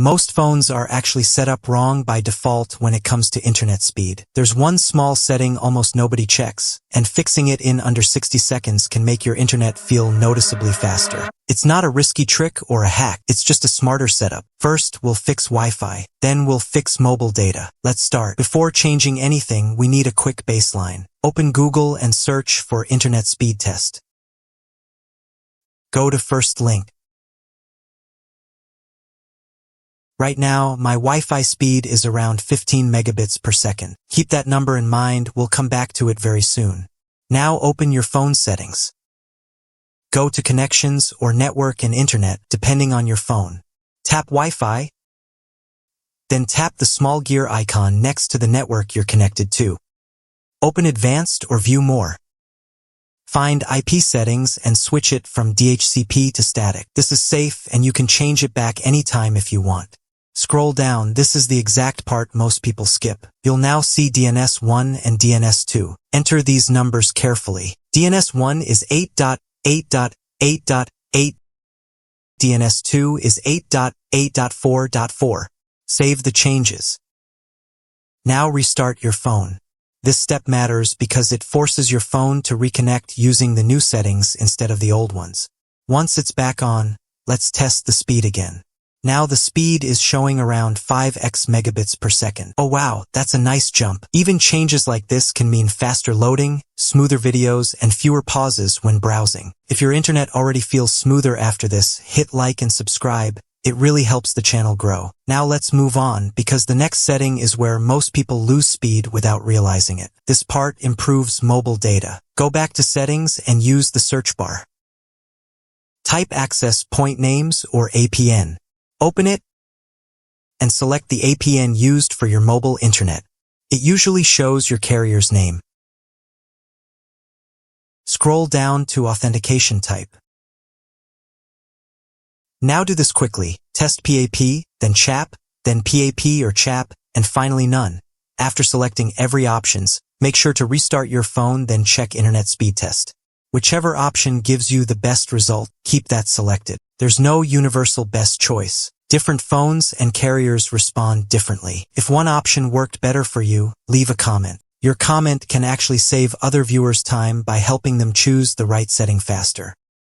Most phones are actually set up wrong by default when it comes to internet speed. There's one small setting almost nobody checks, and fixing it in under 60 seconds can make your internet feel noticeably faster. It's not a risky trick or a hack, it's just a smarter setup. First, we'll fix Wi-Fi, then we'll fix mobile data. Let's start. Before changing anything, we need a quick baseline. Open Google and search for internet speed test. Go to first link. Right now, my Wi-Fi speed is around 15 megabits per second. Keep that number in mind, we'll come back to it very soon. Now open your phone settings. Go to Connections or Network and Internet, depending on your phone. Tap Wi-Fi, then tap the small gear icon next to the network you're connected to. Open Advanced or View More. Find IP settings and switch it from DHCP to static. This is safe and you can change it back anytime if you want. Scroll down, this is the exact part most people skip. You'll now see DNS1 and DNS2. Enter these numbers carefully. DNS1 is 8.8.8.8. DNS2 is 8.8.4.4. Save the changes. Now restart your phone. This step matters because it forces your phone to reconnect using the new settings instead of the old ones. Once it's back on, let's test the speed again. Now the speed is showing around 5x megabits per second. Oh wow, that's a nice jump. Even changes like this can mean faster loading, smoother videos, and fewer pauses when browsing. If your internet already feels smoother after this, hit like and subscribe. It really helps the channel grow. Now let's move on because the next setting is where most people lose speed without realizing it. This part improves mobile data. Go back to settings and use the search bar. Type access point names or APN. Open it and select the APN used for your mobile internet. It usually shows your carrier's name. Scroll down to authentication type. Now do this quickly. Test PAP, then CHAP, then PAP or CHAP, and finally none. After selecting every options, make sure to restart your phone, then check internet speed test. Whichever option gives you the best result, keep that selected. There's no universal best choice. Different phones and carriers respond differently. If one option worked better for you, leave a comment. Your comment can actually save other viewers time by helping them choose the right setting faster.